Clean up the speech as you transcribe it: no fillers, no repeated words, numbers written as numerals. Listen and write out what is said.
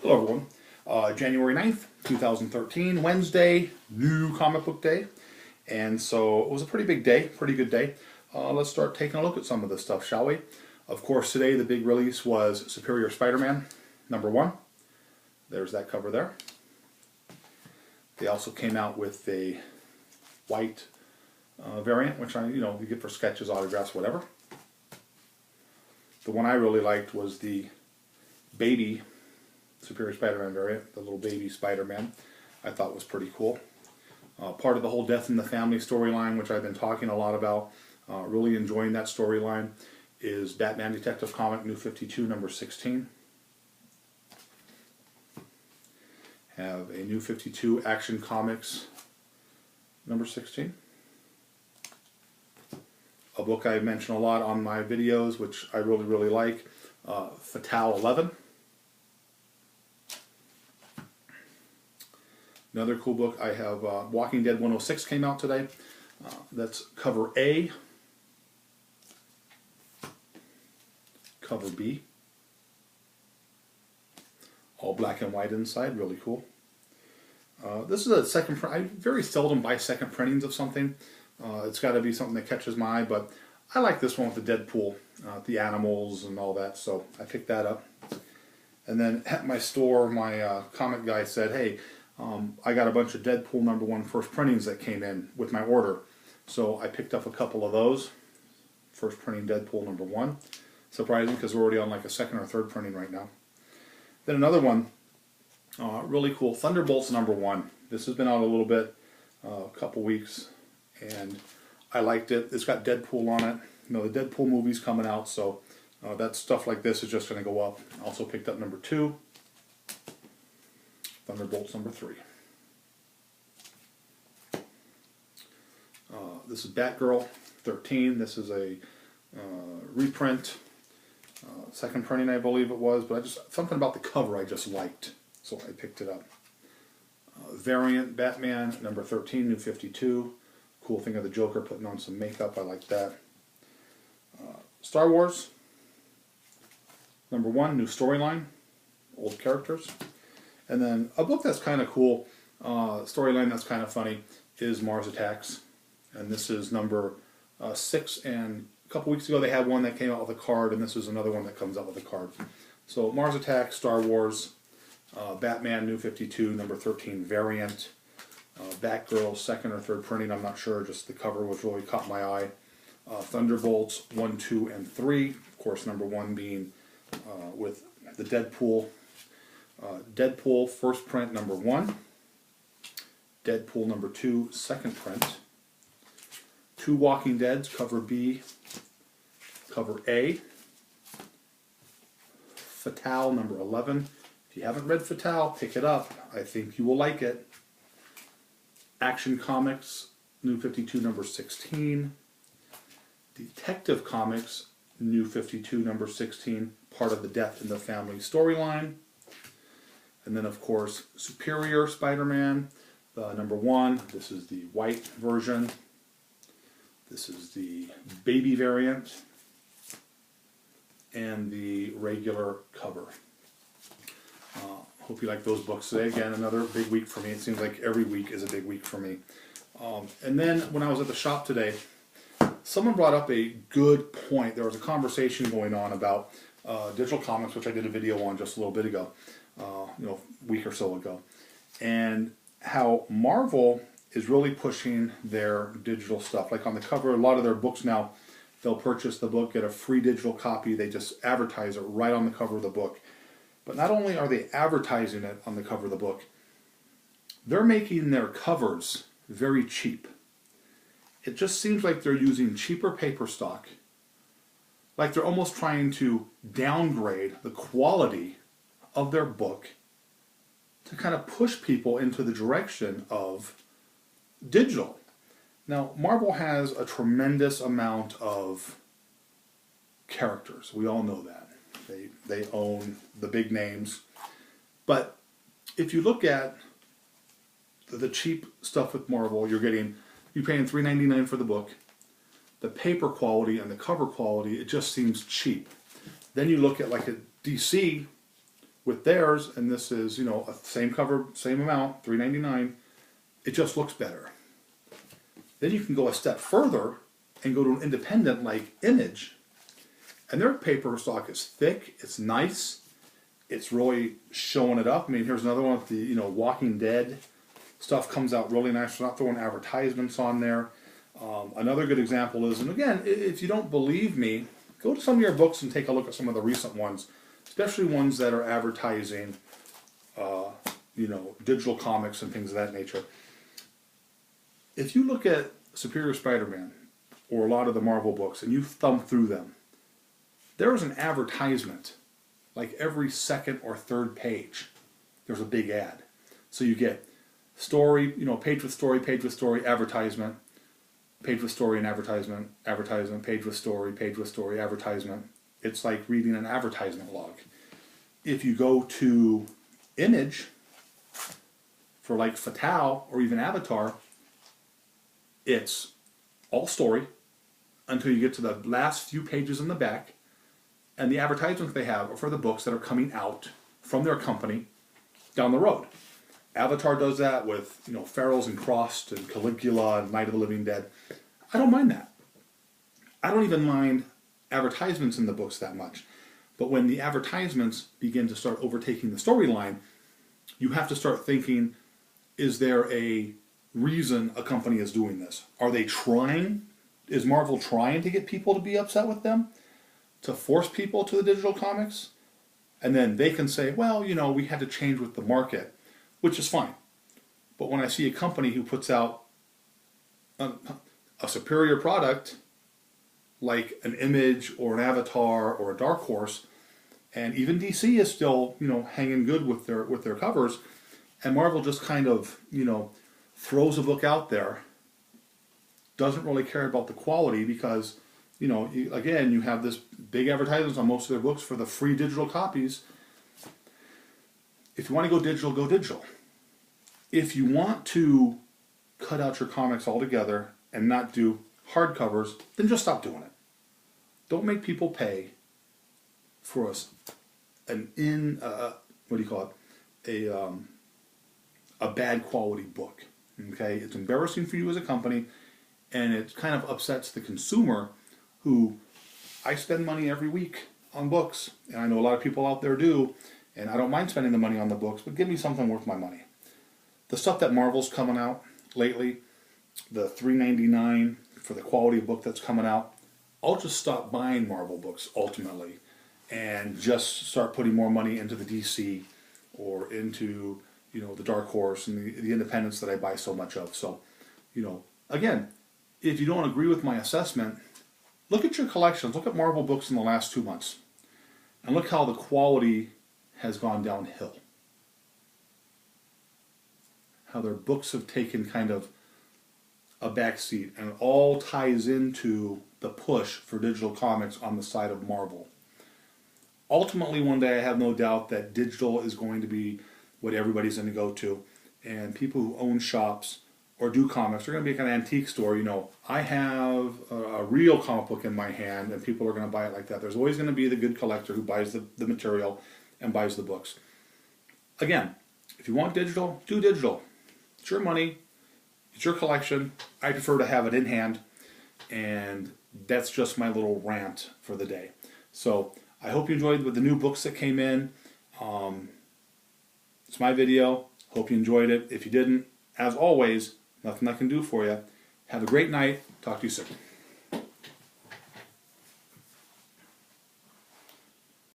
Hello everyone. January 9th, 2013, Wednesday, new comic book day. And so it was a pretty big day, pretty good day. Let's start taking a look at some of this stuff, shall we? Of course, today the big release was Superior Spider-Man #1. There's that cover there. They also came out with a white variant, which you get for sketches, autographs, whatever. The one I really liked was the baby Superior Spider-Man variant, the little baby Spider-Man. I thought was pretty cool. Part of the whole Death in the Family storyline, which I've been talking a lot about, really enjoying that storyline, is Batman Detective Comic New 52 #16. Have a New 52 Action Comics #16. A book I mention a lot on my videos, which I really like, Fatale 11. Another cool book I have, Walking Dead 106 came out today. That's cover A, cover B. All black and white inside, really cool. This is a second print. I very seldom buy second printings of something. It's got to be something that catches my eye, but I like this one with the Deadpool, the animals and all that, so I picked that up. And then at my store, my comic guy said, hey, I got a bunch of Deadpool #1 first printings that came in with my order. So I picked up a couple of those. First printing Deadpool #1. Surprising because we're already on like a second or third printing right now. Then another one, really cool, Thunderbolts #1. This has been out a little bit, a couple weeks, and I liked it. It's got Deadpool on it. You know, the Deadpool movie's coming out, so that stuff like this is just going to go up. Also picked up #2. Thunderbolts #3. This is Batgirl 13. This is a reprint, second printing I believe it was, but something about the cover I just liked, so I picked it up. Variant Batman #13, New 52. Cool thing of the Joker putting on some makeup. I like that. Star Wars #1, new storyline, old characters. And then a book that's kind of cool, storyline that's kind of funny, is Mars Attacks. And this is #6, and a couple weeks ago they had one that came out with a card, and this is another one that comes out with a card. So Mars Attacks, Star Wars, Batman New 52 #13 variant, Batgirl second or third printing, I'm not sure, just the cover was really caught my eye. Thunderbolts 1, 2, and 3, of course #1 being with the Deadpool. Deadpool first print #1, Deadpool #2 second print, 2 Walking Deads, cover B, cover A, Fatale #11. If you haven't read Fatale, pick it up. I think you will like it. Action Comics New 52 #16, Detective Comics New 52 #16, part of the Death in the Family storyline. And then, of course, Superior Spider-Man, #1. This is the white version. This is the baby variant. And the regular cover. Hope you like those books today. Again, another big week for me. It seems like every week is a big week for me. And then, when I was at the shop today, someone brought up a good point. There was a conversation going on about digital comics, which I did a video on just a little bit ago. A week or so ago, and how Marvel is really pushing their digital stuff. Like on the cover, a lot of their books now, they'll purchase the book, get a free digital copy, they just advertise it right on the cover of the book. But not only are they advertising it on the cover of the book, they're making their covers very cheap. It just seems like they're using cheaper paper stock, like they're almost trying to downgrade the quality of their book to kind of push people into the direction of digital. Now, Marvel has a tremendous amount of characters. We all know that. They own the big names. But if you look at the cheap stuff with Marvel, you're paying $3.99 for the book. The paper quality and the cover quality, it just seems cheap. Then you look at like a DC, With theirs, and this is, you know, a same cover, same amount, $3.99, it just looks better. Then you can go a step further and go to an independent like Image, and their paper stock is thick, it's nice, it's really showing it up. I mean, here's another one with the, you know, Walking Dead stuff comes out really nice. They're not throwing advertisements on there. Another good example is, and again, if you don't believe me, go to some of your books and take a look at some of the recent ones, especially ones that are advertising, you know, digital comics and things of that nature. If you look at Superior Spider-Man or a lot of the Marvel books and you thumb through them, there is an advertisement like every second or third page. There's a big ad. So you get story, you know, page with story, advertisement, page with story and advertisement, advertisement, page with story, advertisement. It's like reading an advertisement log. If you go to Image for like Fatal or even Avatar, it's all story until you get to the last few pages in the back, and the advertisements they have are for the books that are coming out from their company down the road. Avatar does that with, you know, Pharaohs and Crossed and Caligula and Night of the Living Dead. I don't mind that. I don't even mind advertisements in the books that much. But when the advertisements begin to start overtaking the storyline, you have to start thinking, is there a reason a company is doing this? Are they trying? Is Marvel trying to get people to be upset with them? To force people to the digital comics? And then they can say, well, you know, we had to change with the market, which is fine. But when I see a company who puts out a superior product, like an Image or an Avatar or a Dark Horse, and even DC is still, you know, hanging good with their covers, and Marvel just kind of, you know, throws a book out there, doesn't really care about the quality because, you know, again, you have this big advertisements on most of their books for the free digital copies. If you want to go digital, go digital. If you want to cut out your comics altogether and not do hardcovers, then just stop doing it. Don't make people pay for what do you call it? A bad quality book. Okay, it's embarrassing for you as a company, and it kind of upsets the consumer, who, I spend money every week on books, and I know a lot of people out there do, and I don't mind spending the money on the books, but give me something worth my money. The stuff that Marvel's coming out lately, the $3.99 for the quality of book that's coming out, I'll just stop buying Marvel books ultimately and just start putting more money into the DC or into, you know, the Dark Horse and the independents that I buy so much of. So, you know, again, if you don't agree with my assessment, look at your collections. Look at Marvel books in the last 2 months and look how the quality has gone downhill. How their books have taken kind of a backseat, and it all ties into the push for digital comics on the side of Marvel. Ultimately, one day I have no doubt that digital is going to be what everybody's going to go to, and people who own shops or do comics are going to be like an antique store. You know, I have a real comic book in my hand, and people are going to buy it like that. There's always going to be the good collector who buys the material and buys the books. Again, if you want digital, do digital. It's your money. It's your collection. I prefer to have it in hand, and that's just my little rant for the day. So I hope you enjoyed with the new books that came in. It's my video. Hope you enjoyed it. If you didn't, as always, nothing I can do for you. Have a great night. Talk to you soon.